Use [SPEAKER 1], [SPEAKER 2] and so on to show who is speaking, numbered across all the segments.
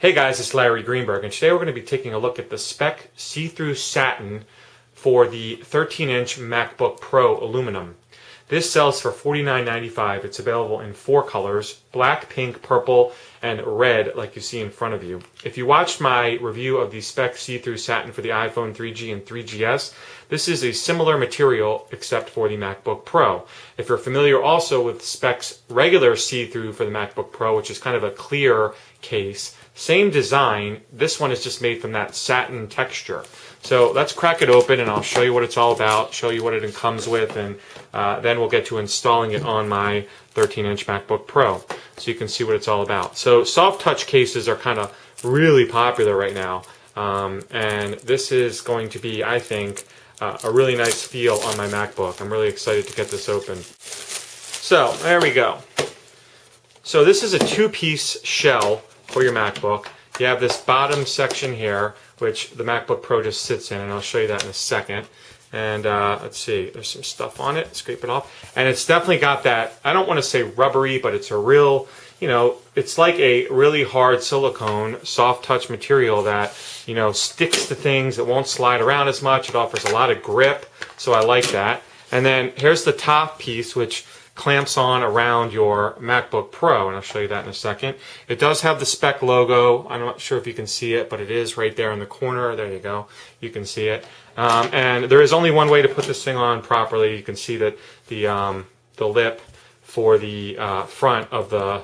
[SPEAKER 1] Hey guys, it's Larry Greenberg, and today we're going to be taking a look at the Speck see-through satin for the 13-inch MacBook Pro aluminum. This sells for $49.95. It's available in 4 colors: black, pink, purple, and red, like you see in front of you. If you watched my review of the Speck see-through satin for the iPhone 3G and 3GS, this is a similar material except for the MacBook Pro. If you're familiar also with Speck's regular see-through for the MacBook Pro, which is kind of a clear case, same design, this one is just made from that satin texture. So let's crack it open and I'll show you what it's all about, show you what it comes with, and then we'll get to installing it on my 13-inch MacBook Pro so you can see what it's all about. So soft touch cases are kind of really popular right now, and this is going to be, I think, a really nice feel on my MacBook. I'm really excited to get this open. So there we go. So this is a 2-piece shell for your MacBook. You have this bottom section here, which the MacBook Pro just sits in, and I'll show you that in a second. And let's see, there's some stuff on it, scrape it off. And it's definitely got that, I don't want to say rubbery, but it's a real, it's like a really hard silicone, soft touch material that, sticks to things. It won't slide around as much. It offers a lot of grip, so I like that. And then here's the top piece, which clamps on around your MacBook Pro, and I'll show you that in a second. It does have the Speck logo. I'm not sure if you can see it, but it is right there in the corner. There you go. You can see it. And there is only one way to put this thing on properly. You can see that the lip for the front of the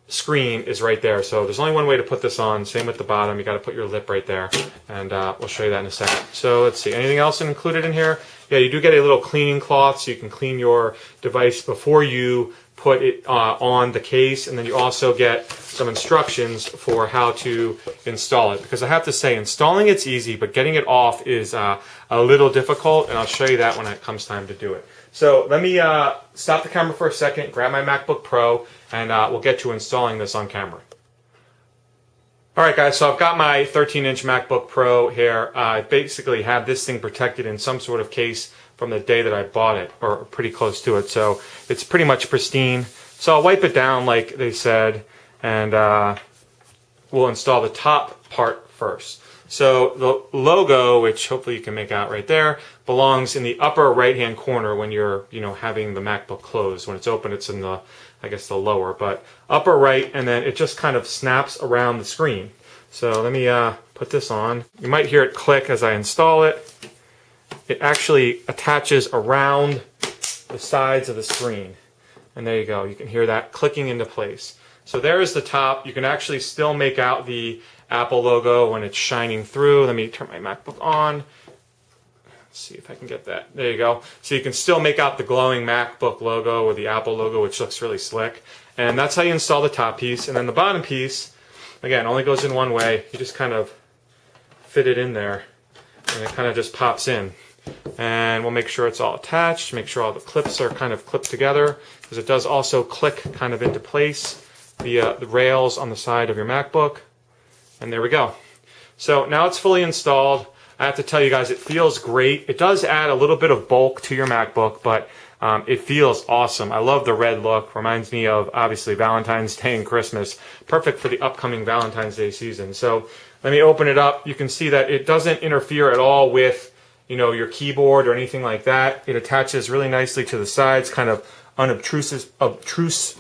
[SPEAKER 1] screen is right there. So there's only one way to put this on. Same with the bottom. You got to put your lip right there, and we'll show you that in a second. So let's see. Anything else included in here? Yeah, you do get a little cleaning cloth so you can clean your device before you put it on the case, and then you also get some instructions for how to install it. Because I have to say, installing it's easy, but getting it off is a little difficult, and I'll show you that when it comes time to do it. So let me stop the camera for a second, grab my MacBook Pro, and we'll get to installing this on camera. Alright guys, so I've got my 13-inch MacBook Pro here. I basically have this thing protected in some sort of case from the day that I bought it, or pretty close to it, so it's pretty much pristine. So I'll wipe it down like they said, and we'll install the top part first. So the logo, which hopefully you can make out right there, belongs in the upper right-hand corner when you're, having the MacBook closed. When it's open, it's in the, I guess, the lower, but upper right, and then it just kind of snaps around the screen. So let me put this on. You might hear it click as I install it. It actually attaches around the sides of the screen. And there you go. You can hear that clicking into place. So there is the top. You can actually still make out the Apple logo when it's shining through. Let me turn my MacBook on. Let's see if I can get that. There you go. So you can still make out the glowing MacBook logo or the Apple logo, which looks really slick. And that's how you install the top piece. And then the bottom piece, again, only goes in one way. You just kind of fit it in there, and it kind of just pops in. And we'll make sure it's all attached, make sure all the clips are kind of clipped together, because it does also click kind of into place, the rails on the side of your MacBook. And there we go. So now it's fully installed. I have to tell you guys, it feels great. It does add a little bit of bulk to your MacBook, but it feels awesome. I love the red look. Reminds me of, obviously, Valentine's Day and Christmas. Perfect for the upcoming Valentine's Day season. So let me open it up. You can see that it doesn't interfere at all with your keyboard or anything like that. It attaches really nicely to the sides, kind of unobtrusively,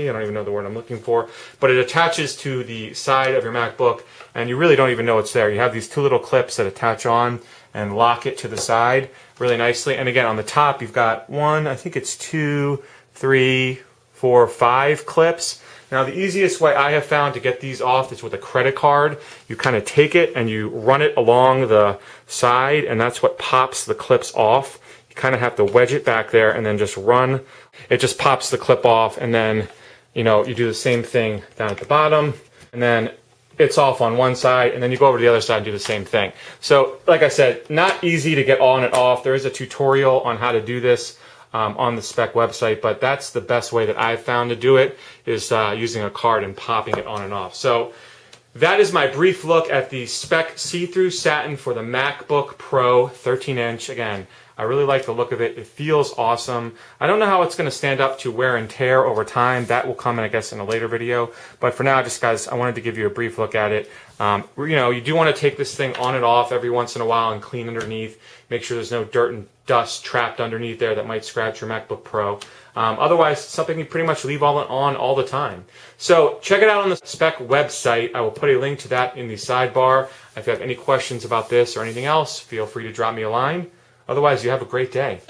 [SPEAKER 1] I don't even know the word I'm looking for, but it attaches to the side of your MacBook, and you really don't even know it's there. You have these 2 little clips that attach on and lock it to the side really nicely. And again, on the top, you've got 1, I think it's 2, 3, 4, 5 clips. Now, the easiest way I have found to get these off is with a credit card. You kind of take it and you run it along the side, and that's what pops the clips off. You kind of have to wedge it back there and then just run. It just pops the clip off, and then, you do the same thing down at the bottom, and then it's off on one side, and then you go over to the other side and do the same thing. So, like I said, not easy to get on and off. There is a tutorial on how to do this on the Speck website, but that's the best way that I've found to do it, is using a card and popping it on and off. So that is my brief look at the Speck see-through satin for the MacBook Pro 13-inch. Again, I really like the look of it. It feels awesome. I don't know how it's going to stand up to wear and tear over time. That will come in, I guess, in a later video. But for now, just guys, I wanted to give you a brief look at it. You do want to take this thing on and off every once in a while and clean underneath. Make sure there's no dirt and dust trapped underneath there that might scratch your MacBook Pro. Otherwise, it's something you pretty much leave on all the time. So check it out on the Speck website. I will put a link to that in the sidebar. If you have any questions about this or anything else, feel free to drop me a line. Otherwise, you have a great day.